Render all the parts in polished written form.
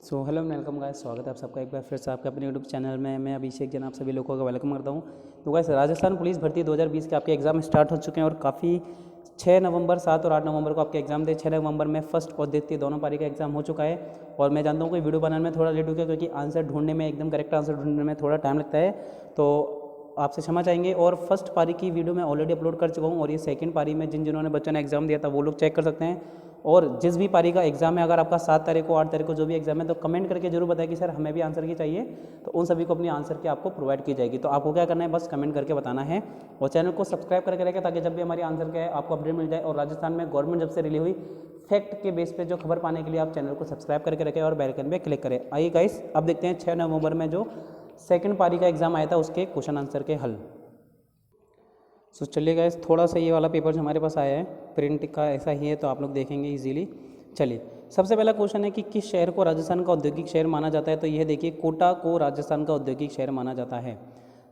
So hello welcome guys, स्वागत है आप सबका एक बार फिर से आपके अपने यूट्यूब चैनल में। मैं अभिषेक जैन आप सभी लोगों का वेलकम करता हूं। तो गाइस, राजस्थान पुलिस भर्ती 2020 के आपके एग्ज़ाम स्टार्ट हो चुके हैं और काफ़ी 6 नवंबर 7 और 8 नवंबर को आपके एग्जाम थे। 6 नवंबर में फर्स्ट और द्वितीय दोनों पारी का एग्जाम हो चुका है और मैं जानता हूँ कि वीडियो बनाने में थोड़ा लेट हो गया क्योंकि आंसर ढूंढने में, एकदम करेक्ट आंसर ढूंढने में थोड़ा टाइम लगता है, तो आपसे क्षमा चाहेंगे। और फर्स्ट पारी की वीडियो मैं ऑलरेडी अपलोड कर चुका हूँ और ये सेकंड पारी में जिन्होंने बच्चों ने एग्जाम दिया था वो लोग चेक कर सकते हैं। और जिस भी पारी का एग्जाम है, अगर आपका 7 तारीख को 8 तारीख को जो भी एग्जाम है, तो कमेंट करके जरूर बताएं कि सर हमें भी आंसर की चाहिए, तो उन सभी को अपनी आंसर की आपको प्रोवाइड की जाएगी। तो आपको क्या करना है, बस कमेंट करके बताना है और चैनल को सब्सक्राइब करके रखें ताकि जब भी हमारी आंसर के आपको अपडेट मिल जाए। और राजस्थान में गवर्नमेंट जब से रिलीज हुई फैक्ट के बेस पे जो खबर पाने के लिए आप चैनल को सब्सक्राइब करके रखें और बेल आइकन पे क्लिक करें। आइए गाइस, अब देखते हैं 6 नवंबर में जो सेकंड पारी का एग्जाम आया था उसके क्वेश्चन आंसर के हल। सो चलिए गाइस, थोड़ा सा ये वाला पेपर जो हमारे पास आया है प्रिंट का ऐसा ही है, तो आप लोग देखेंगे इजीली। चलिए, सबसे पहला क्वेश्चन है कि किस शहर को राजस्थान का औद्योगिक शहर माना जाता है। तो यह देखिए, कोटा को राजस्थान का औद्योगिक शहर माना जाता है।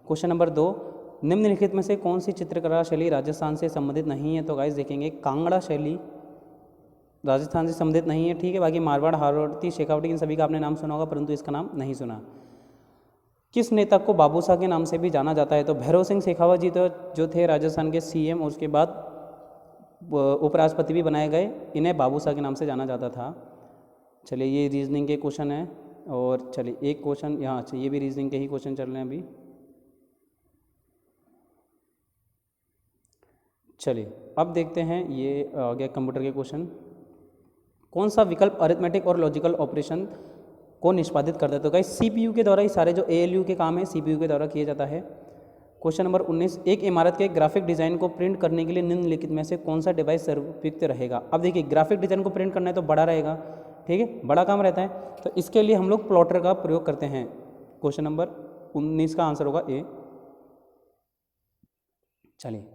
क्वेश्चन नंबर 2, निम्नलिखित में से कौन सी चित्रकला शैली राजस्थान से संबंधित नहीं है। तो गाइस देखेंगे, कांगड़ा शैली राजस्थान से संबंधित नहीं है, ठीक है। बाकी मारवाड़, हारवती, शेखावटी, इन सभी का आपने नाम सुना होगा परंतु इसका नाम नहीं सुना। किस नेता को बाबूशाह के नाम से भी जाना जाता है। तो भैरव सिंह शेखावत जी तो जो थे राजस्थान के सीएम और उसके बाद उपराष्ट्रपति भी बनाए गए, इन्हें बाबूशाह के नाम से जाना जाता था। चलिए, ये रीजनिंग के क्वेश्चन है। और चलिए एक क्वेश्चन यहाँ, अच्छा ये भी रीजनिंग के ही क्वेश्चन चल रहे हैं अभी। चलिए अब देखते हैं, ये आ गया कंप्यूटर के क्वेश्चन। कौन सा विकल्प अरिथमेटिक और लॉजिकल ऑपरेशन को निष्पादित करता है। तो गाइस सीपीयू के द्वारा ही सारे जो एएलयू के काम है सीपीयू के द्वारा किया जाता है। क्वेश्चन नंबर 19, एक इमारत के ग्राफिक डिजाइन को प्रिंट करने के लिए निम्नलिखित में से कौन सा डिवाइस सर्वोपयुक्त रहेगा। अब देखिए, ग्राफिक डिजाइन को प्रिंट करना है तो बड़ा रहेगा, ठीक है, बड़ा काम रहता है, तो इसके लिए हम लोग प्लॉटर का प्रयोग करते हैं। क्वेश्चन नंबर 19 का आंसर होगा ए। चलिए,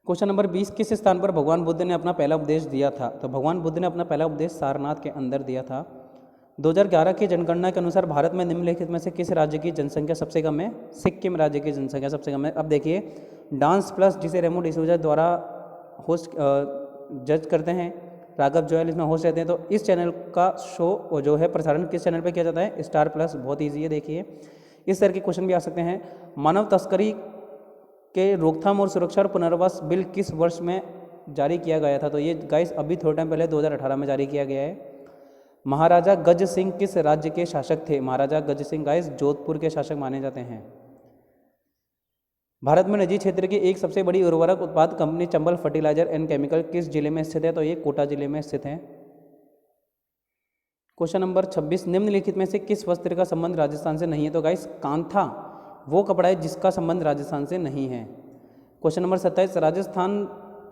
क्वेश्चन नंबर 20, किस स्थान पर भगवान बुद्ध ने अपना पहला उपदेश दिया था। तो भगवान बुद्ध ने अपना पहला उपदेश सारनाथ के अंदर दिया था। 2011 की जनगणना के अनुसार भारत में निम्नलिखित में से किस राज्य की जनसंख्या सबसे कम है। सिक्किम राज्य की जनसंख्या सबसे कम है। अब देखिए, डांस प्लस जिसे रेमो डिसूजा द्वारा होस्ट जज करते हैं, राघव जोयल इसमें होस्ट रहते हैं, तो इस चैनल का शो जो है प्रसारण किस चैनल पे किया जाता है, स्टार प्लस। बहुत ईजी है, देखिए इस तरह के क्वेश्चन भी आ सकते हैं। मानव तस्करी के रोकथाम और सुरक्षा और पुनर्वास बिल किस वर्ष में जारी किया गया था। तो ये गाइस अभी थोड़े टाइम पहले 2018 में जारी किया गया है। महाराजा गज सिंह किस राज्य के शासक थे। महाराजा गज सिंह गाइस जोधपुर के शासक माने जाते हैं। भारत में निजी क्षेत्र की एक सबसे बड़ी उर्वरक उत्पाद company Chambal fertiliser and chemical किस जिले में स्थित है। तो ये कोटा जिले में स्थित है। क्वेश्चन नंबर 26, निम्नलिखित में से किस वस्त्र का संबंध राजस्थान से नहीं है। तो गाइस कांथा वो कपड़ा है जिसका संबंध राजस्थान से नहीं है। क्वेश्चन नंबर 27, राजस्थान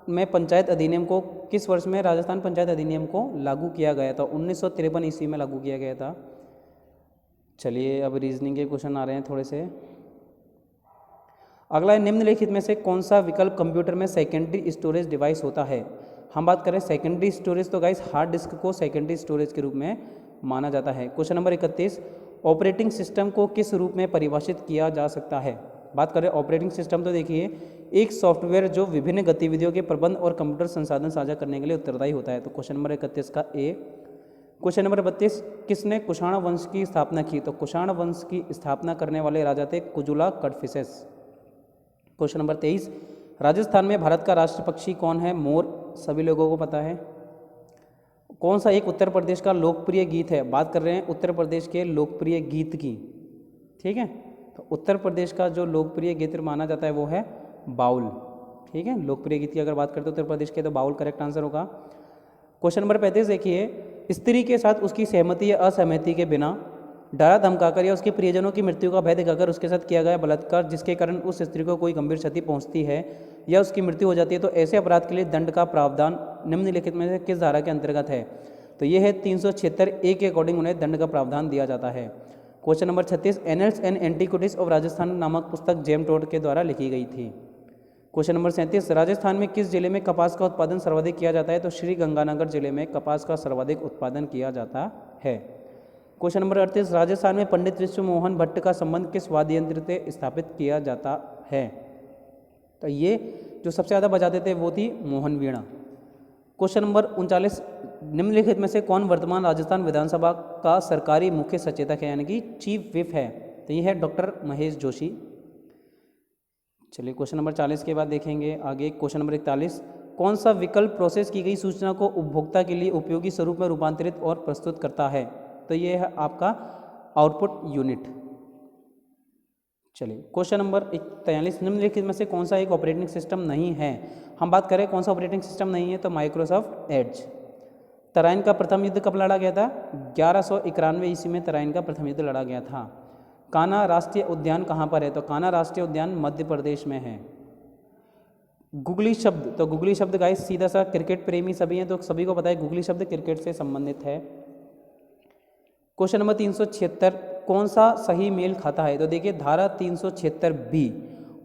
में पंचायत अधिनियम को किस वर्ष में राजस्थान पंचायत अधिनियम को लागू किया गया था। 1953 ईस्वी में लागू किया गया था। चलिए अब रीजनिंग के क्वेश्चन आ रहे हैं थोड़े से। अगला है, निम्नलिखित में से कौन सा विकल्प कंप्यूटर में सेकेंडरी स्टोरेज डिवाइस होता है। हम बात करें सेकेंडरी स्टोरेज, तो गाइस हार्ड डिस्क को सेकेंडरी स्टोरेज के रूप में माना जाता है। क्वेश्चन नंबर 31, ऑपरेटिंग सिस्टम को किस रूप में परिभाषित किया जा सकता है। बात करें ऑपरेटिंग सिस्टम, तो देखिए एक सॉफ्टवेयर जो विभिन्न गतिविधियों के प्रबंध और कंप्यूटर संसाधन साझा करने के लिए उत्तरदायी होता है। तो क्वेश्चन नंबर 31 का ए। क्वेश्चन नंबर 32, किसने कुषाण वंश की स्थापना की। तो कुषाण वंश की स्थापना करने वाले राजा थे कुजुला कड़फिसेस। क्वेश्चन नंबर 23, राजस्थान में भारत का राष्ट्र पक्षी कौन है। मोर, सभी लोगों को पता है। कौन सा एक उत्तर प्रदेश का लोकप्रिय गीत है। बात कर रहे हैं उत्तर प्रदेश के लोकप्रिय गीत की, ठीक है। तो उत्तर प्रदेश का जो लोकप्रिय गीत माना जाता है वो है बाउल, ठीक है। लोकप्रिय गीत की अगर बात करते हैं उत्तर प्रदेश के, तो बाउल करेक्ट आंसर होगा। क्वेश्चन नंबर 35 देखिए, स्त्री के साथ उसकी सहमति या असहमति के बिना डरा धमकाकर या उसके प्रियजनों की मृत्यु का भय दिखाकर उसके साथ किया गया बलात्कार जिसके कारण उस स्त्री को कोई गंभीर क्षति पहुंचती है या उसकी मृत्यु हो जाती है, तो ऐसे अपराध के लिए दंड का प्रावधान निम्नलिखित में से किस धारा के अंतर्गत है। तो ये है 376 ए के अकॉर्डिंग उन्हें दंड का प्रावधान दिया जाता है। Question number 36, annuls and antiquities of Rajasthan नामक पुस्तक जेम टोड के द्वारा लिखी गई थी। क्वेश्चन नंबर 37, राजस्थान में किस जिले में कपास का उत्पादन सर्वाधिक किया जाता है। तो श्री गंगानगर जिले में कपास का सर्वाधिक उत्पादन किया जाता है। क्वेश्चन नंबर 38, राजस्थान में पंडित विश्व मोहन भट्ट का संबंध किस वाद्य यंत्र से स्थापित किया जाता है। तो ये जो सबसे ज़्यादा बजाते थे वो थी मोहन वीणा। क्वेश्चन नंबर 39, निम्नलिखित में से कौन वर्तमान राजस्थान विधानसभा का सरकारी मुख्य सचेतक है, यानी कि चीफ विप है? तो ये है डॉक्टर महेश जोशी। चलिए क्वेश्चन नंबर 40 के बाद देखेंगे आगे क्वेश्चन नंबर 41। कौन सा विकल्प प्रोसेस की गई सूचना को उपभोक्ता के लिए उपयोगी स्वरूप में रूपांतरित और प्रस्तुत करता है? तो ये है आपका आउटपुट यूनिट। चलिए क्वेश्चन नंबर 43। निम्नलिखित में से कौन सा एक ऑपरेटिंग सिस्टम नहीं है? हम बात करें कौन सा ऑपरेटिंग सिस्टम नहीं है, तो माइक्रोसॉफ्ट एड्ज। तराइन का प्रथम युद्ध कब लड़ा गया था? 1191 ईस्वी में तराइन का प्रथम युद्ध लड़ा गया था। कान्हा राष्ट्रीय उद्यान कहाँ पर है? तो कान्हा राष्ट्रीय उद्यान मध्य प्रदेश में है। गुगली शब्द, तो गुगली शब्द गाइस सीधा सा क्रिकेट प्रेमी सभी हैं तो सभी को पता है गुगली शब्द क्रिकेट से संबंधित है। Question number 376। कौन सा सही मेल खाता है? तो देखिए धारा 376B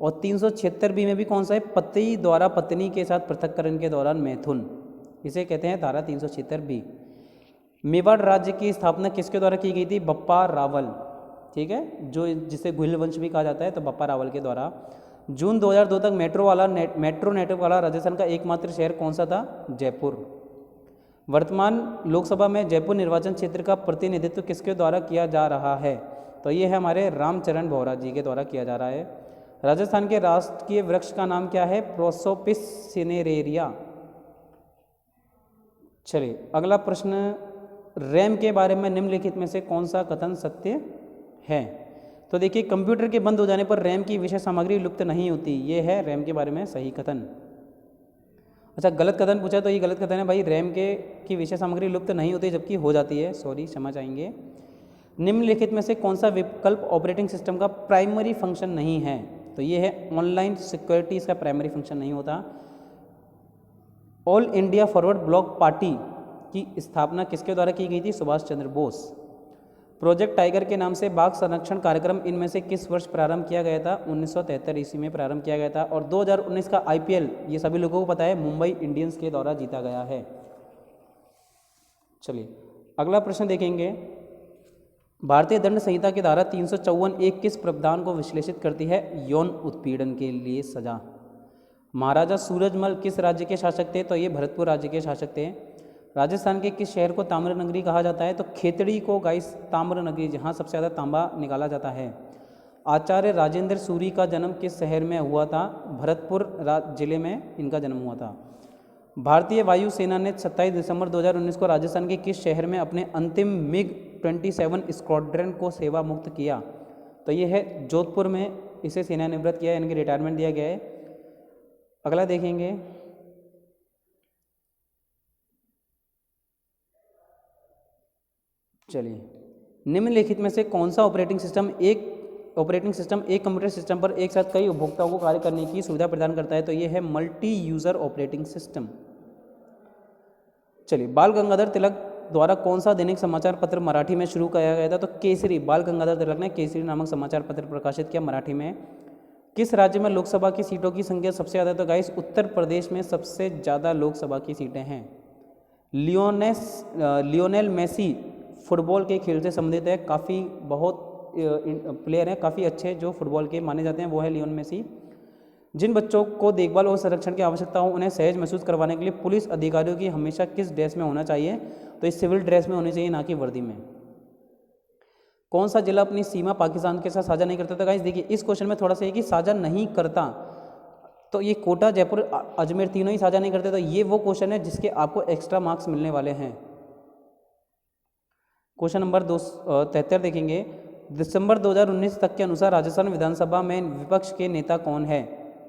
और 376B में भी कौन सा है? पति द्वारा पत्नी के साथ पृथक्करण के दौरान मैथुन, इसे कहते हैं धारा 376B। मेवाड़ राज्य की स्थापना किसके द्वारा की गई थी? बप्पा रावल, ठीक है, जो जिसे गुहिल वंश भी कहा जाता है, तो बप्पा रावल के द्वारा। जून 2002 तक मेट्रो नेटवर्क वाला राजस्थान का एकमात्र शहर कौन सा था? जयपुर। वर्तमान लोकसभा में जयपुर निर्वाचन क्षेत्र का प्रतिनिधित्व किसके द्वारा किया जा रहा है? तो ये है हमारे रामचरण बोहरा जी के द्वारा किया जा रहा है। राजस्थान के राष्ट्रीय वृक्ष का नाम क्या है? Prosopis cineraria. चलिए अगला प्रश्न, रैम के बारे में निम्नलिखित में से कौन सा कथन सत्य है? तो देखिए कंप्यूटर के बंद हो जाने पर रैम की विषय सामग्री लुप्त नहीं होती, ये है रैम के बारे में सही कथन। अच्छा गलत कथन पूछा, तो ये गलत कथन है भाई, रैम की विषय सामग्री लुप्त नहीं होती जबकि हो जाती है, सॉरी क्षमा चाहेंगे। निम्नलिखित में से कौन सा विकल्प ऑपरेटिंग सिस्टम का प्राइमरी फंक्शन नहीं है? तो ये है ऑनलाइन सिक्योरिटी, इसका प्राइमरी फंक्शन नहीं होता। All India forward block party की स्थापना किसके द्वारा की गई थी? सुभाष चंद्र बोस। प्रोजेक्ट टाइगर के नाम से बाघ संरक्षण कार्यक्रम इनमें से किस वर्ष प्रारंभ किया गया था? 1973 ईस्वी में प्रारंभ किया गया था। और 2019 का IPL ये सभी लोगों को पता है मुंबई इंडियंस के द्वारा जीता गया है। चलिए अगला प्रश्न देखेंगे, भारतीय दंड संहिता की धारा 354(1) किस प्रावधान को विश्लेषित करती है? यौन उत्पीड़न के लिए सजा। महाराजा सूरजमल किस राज्य के शासक थे? तो ये भरतपुर राज्य के शासक थे। राजस्थान के किस शहर को ताम्र नगरी कहा जाता है? तो खेतड़ी को गाइस ताम्र नगरी, जहाँ सबसे ज़्यादा तांबा निकाला जाता है। आचार्य राजेंद्र सूरी का जन्म किस शहर में हुआ था? भरतपुर जिले में इनका जन्म हुआ था। भारतीय वायुसेना ने 27 दिसंबर 2019 को राजस्थान के किस शहर में अपने अंतिम MiG-27 स्क्वाड्रन को सेवा मुक्त किया? तो ये है जोधपुर में, इसे सेवानिवृत्त किया यानी कि रिटायरमेंट दिया गया है। अगला देखेंगे, चलिए निम्नलिखित में से कौन सा ऑपरेटिंग सिस्टम एक कंप्यूटर सिस्टम पर एक साथ कई उपभोक्ताओं को कार्य करने की सुविधा प्रदान करता है? तो ये है मल्टी यूजर ऑपरेटिंग सिस्टम। चलिए बाल गंगाधर तिलक द्वारा कौन सा दैनिक समाचार पत्र मराठी में शुरू किया गया था? तो केसरी, बाल गंगाधर तिलक ने केसरी नामक समाचार पत्र प्रकाशित किया मराठी में। किस राज्य में लोकसभा की सीटों की संख्या सबसे ज़्यादा? तो गाइस उत्तर प्रदेश में सबसे ज़्यादा लोकसभा की सीटें हैं। लियोनेल मेसी फुटबॉल के खेल से संबंधित है, काफ़ी बहुत प्लेयर हैं काफ़ी अच्छे जो फुटबॉल के माने जाते हैं, वो है लियोन मेसी। जिन बच्चों को देखभाल और संरक्षण की आवश्यकता हो उन्हें सहज महसूस करवाने के लिए पुलिस अधिकारियों की हमेशा किस ड्रेस में होना चाहिए? तो इस सिविल ड्रेस में होनी चाहिए, ना कि वर्दी में। कौन सा जिला अपनी सीमा पाकिस्तान के साथ साझा नहीं करता? तो गाइस देखिए इस क्वेश्चन में थोड़ा सा है कि साझा नहीं करता, तो ये कोटा, जयपुर, अजमेर तीनों ही साझा नहीं करते, तो ये वो क्वेश्चन है जिसके आपको एक्स्ट्रा मार्क्स मिलने वाले हैं। क्वेश्चन नंबर 273 देखेंगे, दिसंबर 2019 तक के अनुसार राजस्थान विधानसभा में विपक्ष के नेता कौन है?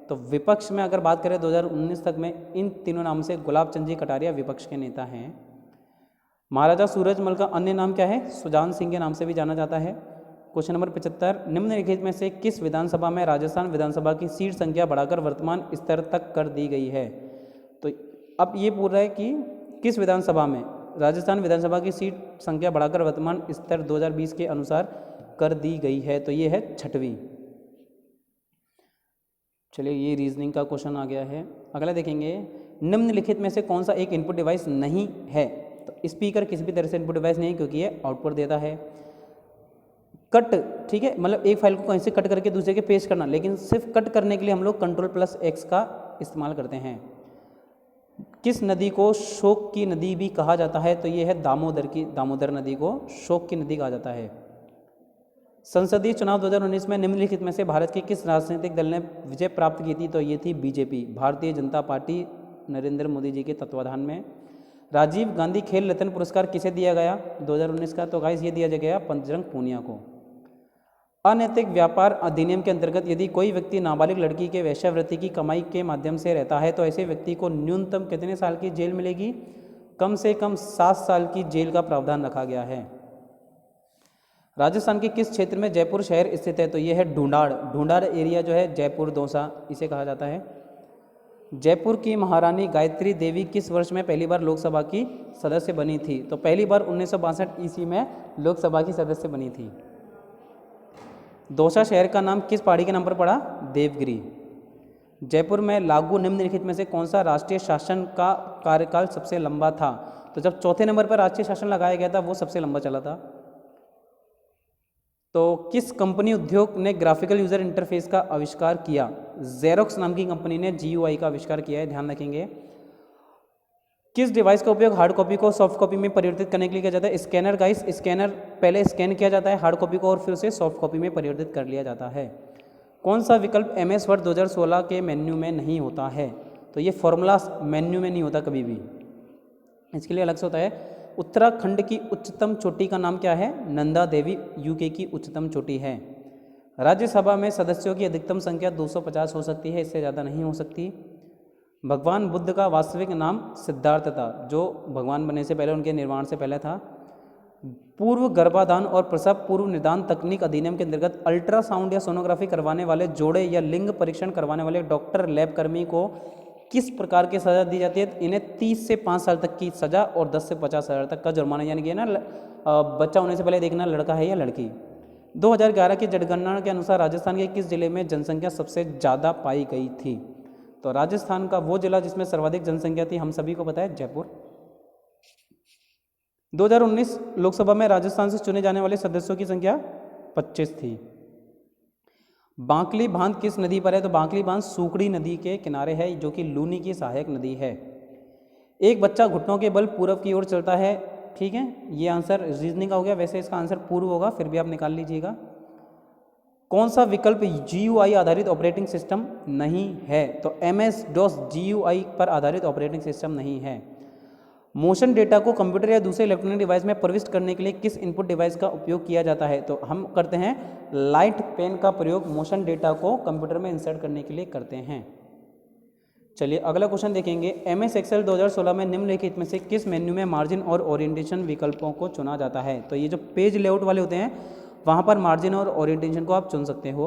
तो विपक्ष में अगर बात करें 2019 तक में इन तीनों नाम से गुलाब चंद जी कटारिया विपक्ष के नेता हैं। महाराजा सूरजमल का अन्य नाम क्या है? सुजान सिंह के नाम से भी जाना जाता है। क्वेश्चन नंबर 75, निम्नलिखित में से किस विधानसभा में राजस्थान विधानसभा की सीट संख्या बढ़ाकर वर्तमान स्तर तक कर दी गई है? तो अब ये पूछ रहा है कि किस विधानसभा में राजस्थान विधानसभा की सीट संख्या बढ़ाकर वर्तमान स्तर 2020 के अनुसार कर दी गई है? तो ये है 6वीं। चलिए ये रीजनिंग का क्वेश्चन आ गया है। अगला देखेंगे, निम्नलिखित में से कौन सा एक इनपुट डिवाइस नहीं है? तो स्पीकर किसी भी तरह से इनपुट डिवाइस नहीं है क्योंकि ये आउटपुट देता है। कट, ठीक है, मतलब एक फाइल को कहीं से कट करके दूसरे के पेस्ट करना, लेकिन सिर्फ कट करने के लिए हम लोग Ctrl+X का इस्तेमाल करते हैं। किस नदी को शोक की नदी भी कहा जाता है? तो ये है दामोदर नदी को शोक की नदी कहा जाता है। संसदीय चुनाव 2019 में निम्नलिखित में से भारत के किस राजनीतिक दल ने विजय प्राप्त की थी? तो ये थी बीजेपी, भारतीय जनता पार्टी, नरेंद्र मोदी जी के तत्वाधान में। राजीव गांधी खेल रत्न पुरस्कार किसे दिया गया 2019 का? तो गाइस ये दिया गया बजरंग पूनिया को। अनैतिक व्यापार अधिनियम के अंतर्गत यदि कोई व्यक्ति नाबालिग लड़की के वेश्यावृत्ति की कमाई के माध्यम से रहता है तो ऐसे व्यक्ति को न्यूनतम कितने साल की जेल मिलेगी? कम से कम 7 साल की जेल का प्रावधान रखा गया है। राजस्थान के किस क्षेत्र में जयपुर शहर स्थित है? तो यह है ढूंढाड़ एरिया जो है जयपुर दौसा इसे कहा जाता है। जयपुर की महारानी गायत्री देवी किस वर्ष में पहली बार लोकसभा की सदस्य बनी थी? तो पहली बार 1962 ईस्वी में लोकसभा की सदस्य बनी थी। दौसा शहर का नाम किस पहाड़ी के नाम पर पड़ा? देवगिरी। जयपुर में लागू निम्नलिखित में से कौन सा राष्ट्रीय शासन का कार्यकाल सबसे लंबा था? तो जब चौथे नंबर पर राष्ट्रीय शासन लगाया गया था वो सबसे लंबा चला था। तो किस कंपनी उद्योग ने ग्राफिकल यूजर इंटरफेस का आविष्कार किया? जेरोक्स नाम की कंपनी ने GUI का आविष्कार किया है, ध्यान रखेंगे। किस डिवाइस का उपयोग हार्ड कॉपी को सॉफ्ट कॉपी में परिवर्तित करने के लिए किया जाता है? स्कैनर गाइस, स्कैनर पहले स्कैन किया जाता है हार्ड कॉपी को और फिर उसे सॉफ्ट कॉपी में परिवर्तित कर लिया जाता है। कौन सा विकल्प MS वर्ड 2016 के मेन्यू में नहीं होता है? तो ये फॉर्मूला मेन्यू में नहीं होता कभी भी, इसके लिए अलग से होता है। उत्तराखंड की उच्चतम चोटी का नाम क्या है? नंदा देवी UK की उच्चतम चोटी है। राज्यसभा में सदस्यों की अधिकतम संख्या 250 हो सकती है, इससे ज़्यादा नहीं हो सकती। भगवान बुद्ध का वास्तविक नाम सिद्धार्थ था, जो भगवान बनने से पहले उनके निर्माण से पहले था। पूर्व गर्भाधान और प्रसव पूर्व निदान तकनीक अधिनियम के अंतर्गत अल्ट्रासाउंड या सोनोग्राफी करवाने वाले जोड़े या लिंग परीक्षण करवाने वाले डॉक्टर लैब कर्मी को किस प्रकार की सज़ा दी जाती है? इन्हें 30 से 5 साल तक की सज़ा और 10 से 50 हज़ार तक का जुर्माना, यानी कि ना बच्चा होने से पहले देखना लड़का है या लड़की। 2011 की जनगणना के अनुसार राजस्थान के किस जिले में जनसंख्या सबसे ज़्यादा पाई गई थी? तो राजस्थान का वो जिला जिसमें सर्वाधिक जनसंख्या थी हम सभी को पता है, जयपुर। 2019 लोकसभा में राजस्थान से चुने जाने वाले सदस्यों की संख्या 25 थी। बांकली बांध किस नदी पर है? तो बांकली बांध सूखड़ी नदी के किनारे है, जो कि लूनी की सहायक नदी है। एक बच्चा घुटनों के बल पूर्व की ओर चलता है, ठीक है, ये आंसर रीजनिंग का हो गया, वैसे इसका आंसर पूर्व होगा, फिर भी आप निकाल लीजिएगा। कौन सा विकल्प GUI आधारित ऑपरेटिंग सिस्टम नहीं है? तो MS-DOS GUI पर आधारित ऑपरेटिंग सिस्टम नहीं है। मोशन डेटा को कंप्यूटर या दूसरे इलेक्ट्रॉनिक डिवाइस में प्रविष्ट करने के लिए किस इनपुट डिवाइस का उपयोग किया जाता है? तो हम करते हैं लाइट पेन का प्रयोग मोशन डेटा को कंप्यूटर में इंसर्ट करने के लिए करते हैं। चलिए अगला क्वेश्चन देखेंगे। MS Excel 2016 में निम्नलिखित में से किस मेन्यू में मार्जिन और ओरिएंटेशन विकल्पों को चुना जाता है? तो ये जो पेज लेआउट वाले होते हैं वहाँ पर मार्जिन और ओरिएंटेशन को आप चुन सकते हो।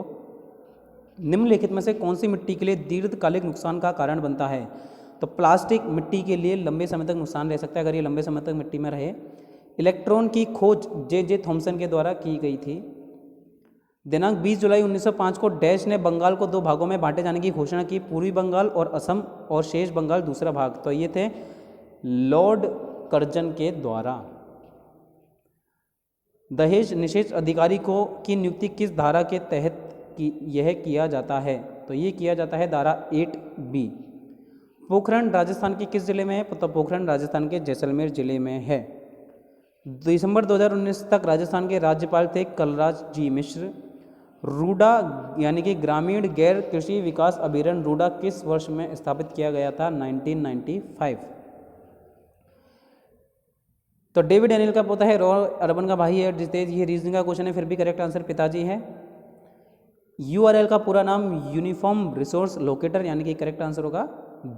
निम्नलिखित में से कौन सी मिट्टी के लिए दीर्घकालिक नुकसान का कारण बनता है? तो प्लास्टिक मिट्टी के लिए लंबे समय तक नुकसान रह सकता है अगर ये लंबे समय तक मिट्टी में रहे। इलेक्ट्रॉन की खोज J.J. थॉमसन के द्वारा की गई थी। दिनांक 20 जुलाई 1905 को डैश ने बंगाल को 2 भागों में बांटे जाने की घोषणा की, पूर्वी बंगाल और असम, और शेष बंगाल दूसरा भाग। तो ये थे लॉर्ड कर्जन के द्वारा। दहेज निषेध अधिकारी को की नियुक्ति किस धारा के तहत यह किया जाता है? तो ये किया जाता है धारा 8B। पोखरण राजस्थान के किस जिले में है? तो पोखरण राजस्थान के जैसलमेर जिले में है। दिसंबर 2019 तक राजस्थान के राज्यपाल थे कलराज जी मिश्र। रूडा यानी कि ग्रामीण गैर कृषि विकास अभियान रूडा किस वर्ष में स्थापित किया गया था? 1995। तो डेविड एनिल का पोता है, रॉय अर्बन का भाई है जितेश। ये रीजनिंग का क्वेश्चन है, फिर भी करेक्ट आंसर पिताजी है। URL का पूरा नाम यूनिफॉर्म रिसोर्स लोकेटर, यानी कि करेक्ट आंसर होगा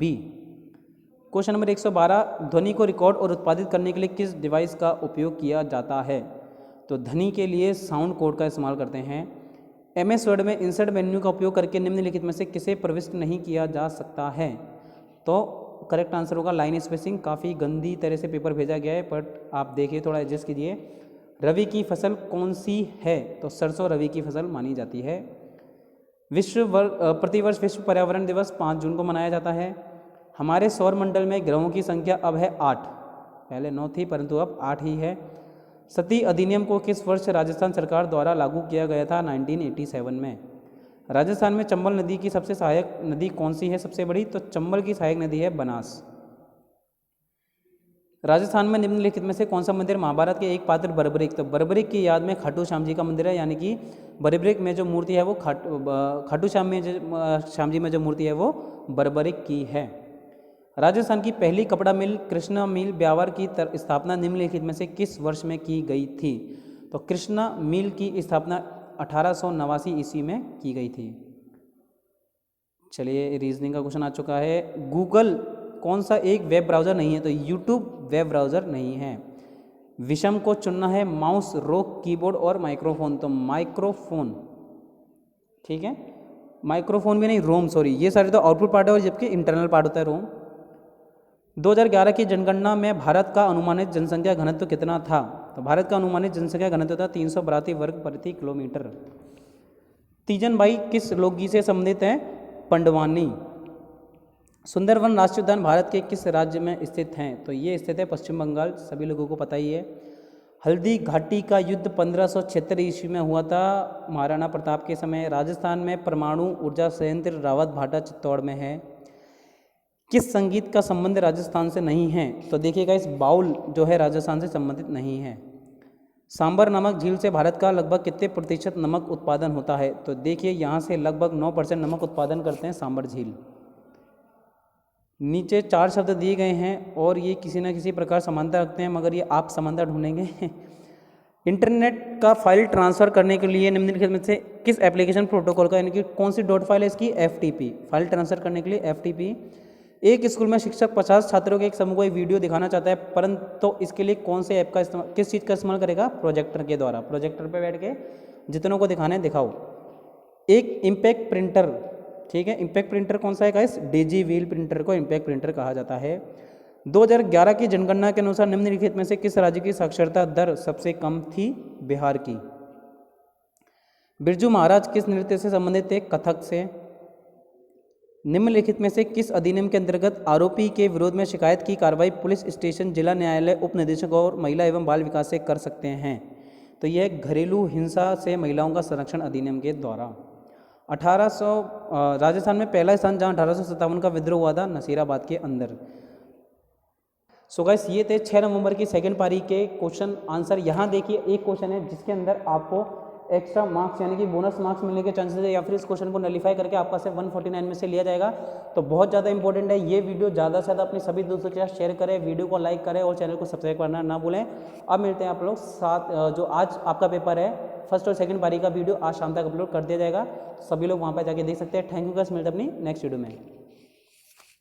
B। Question number 112। ध्वनि को रिकॉर्ड और उत्पादित करने के लिए किस डिवाइस का उपयोग किया जाता है? तो ध्वनि के लिए साउंड कोड का इस्तेमाल करते हैं। MS वर्ड में इंसर्ट मेन्यू का उपयोग करके निम्नलिखित में से किसे प्रविष्ट नहीं किया जा सकता है? तो करेक्ट आंसर होगा लाइन स्पेसिंग। काफ़ी गंदी तरह से पेपर भेजा गया है, बट आप देखिए थोड़ा एडजस्ट कीजिए। रवि की फसल कौन सी है? तो सरसों रवि की फसल मानी जाती है। प्रतिवर्ष विश्व पर्यावरण दिवस 5 जून को मनाया जाता है। हमारे सौर मंडल में ग्रहों की संख्या अब है 8, पहले 9 थी परंतु अब 8 ही है। सती अधिनियम को किस वर्ष राजस्थान सरकार द्वारा लागू किया गया था? 1987 में। राजस्थान में चंबल नदी की सबसे सहायक नदी कौन सी है सबसे बड़ी? तो चंबल की सहायक नदी है बनास। राजस्थान में निम्नलिखित में से कौन सा मंदिर महाभारत के एक पात्र बर्बरिक, तो बर्बरिक की याद में खाटू श्याम जी का मंदिर है, यानी कि बर्बरिक में जो मूर्ति है वो खाटू श्याम में श्याम जी में जो मूर्ति है वो बर्बरिक की है। राजस्थान की पहली कपड़ा मिल कृष्णा मिल ब्यावर की स्थापना निम्नलिखित में से किस वर्ष में की गई थी, तो कृष्णा मिल की स्थापना 1889 ईस्वी में की गई थी। चलिए रीजनिंग का क्वेश्चन आ चुका है। गूगल कौन सा एक वेब ब्राउज़र नहीं है, तो यूट्यूब वेब ब्राउज़र नहीं है। विषम को चुनना है माउस, रोक, कीबोर्ड और माइक्रोफोन, तो माइक्रोफोन, ठीक है, माइक्रोफोन भी नहीं, रोम, सॉरी, ये सारे तो आउटपुट पार्ट है और जबकि इंटरनल पार्ट होता है रोम। 2011 की जनगणना में भारत का अनुमानित जनसंख्या घनत्व कितना था, तो भारत का अनुमानित जनसंख्या घनत्व था 382 वर्ग प्रति किलोमीटर। तीजन भाई किस लोकगीत से संबंधित है, पंडवानी। सुंदरवन राष्ट्रीय उद्यान भारत के किस राज्य में स्थित हैं, तो ये स्थित है पश्चिम बंगाल, सभी लोगों को पता ही है। हल्दी घाटी का युद्ध 1576 ईस्वी में हुआ था महाराणा प्रताप के समय। राजस्थान में परमाणु ऊर्जा संयंत्र रावत भाटा चित्तौड़ में है। किस संगीत का संबंध राजस्थान से नहीं है, तो देखिएगा इस बाउल जो है राजस्थान से संबंधित नहीं है। सांबर नामक झील से भारत का लगभग कितने प्रतिशत नमक उत्पादन होता है, तो देखिए यहाँ से लगभग 9% नमक उत्पादन करते हैं सांबर झील। नीचे 4 शब्द दिए गए हैं और ये किसी न किसी प्रकार समानता रखते हैं, मगर ये आप समानता ढूंढेंगे। इंटरनेट का फाइल ट्रांसफ़र करने के लिए निम्नलिखित में से किस एप्लीकेशन प्रोटोकॉल का, यानी कि कौन सी डॉट फाइल है इसकी, FTP, फाइल ट्रांसफ़र करने के लिए FTP। एक स्कूल में शिक्षक 50 छात्रों के एक समूह को एक वीडियो दिखाना चाहता है, परंतु तो इसके लिए कौन से ऐप का इस्तेमाल, किस चीज़ का इस्तेमाल करेगा, प्रोजेक्टर के द्वारा। प्रोजेक्टर पे बैठ के जितनों को दिखाना है दिखाओ। एक इम्पैक्ट प्रिंटर, ठीक है, इम्पैक्ट प्रिंटर कौन सा है गाइस, डिजी व्हील प्रिंटर को इम्पैक्ट प्रिंटर कहा जाता है। 2011 की जनगणना के अनुसार निम्नलिखित में से किस राज्य की साक्षरता दर सबसे कम थी, बिहार की। बिरजू महाराज किस नृत्य से संबंधित थे, कथक से। निम्नलिखित में से किस अधिनियम के अंतर्गत आरोपी के विरोध में शिकायत की कार्रवाई पुलिस स्टेशन, जिला न्यायालय, उप निदेशक और महिला एवं बाल विकास से कर सकते हैं, तो यह घरेलू हिंसा से महिलाओं का संरक्षण अधिनियम के द्वारा। 1800 राजस्थान में पहला स्थान जहां 1857 का विद्रोह हुआ था नसीराबाद के अंदर। सो गाइस ये थे 6 नवंबर की सेकंड पारी के क्वेश्चन आंसर। यहाँ देखिए एक क्वेश्चन है जिसके अंदर आपको एक्स्ट्रा मार्क्स यानी कि बोनस मार्क्स मिलने के चांसेस है, या फिर इस क्वेश्चन को नलीफाई करके आपका से 149 में से लिया जाएगा। तो बहुत ज़्यादा इंपॉर्टेंट है ये वीडियो, ज़्यादा से ज़्यादा अपने सभी दोस्तों के साथ शेयर करें, वीडियो को लाइक करें और चैनल को सब्सक्राइब करना ना भूलें। अब मिलते हैं आप लोग साथ, जो आज आपका पेपर है फर्स्ट और सेकंड पारी का वीडियो आज शाम तक अपलोड कर दिया जाएगा, सभी लोग वहाँ पर जाके देख सकते हैं। थैंक यू गाइस, मिलते हैं अपनी नेक्स्ट वीडियो में।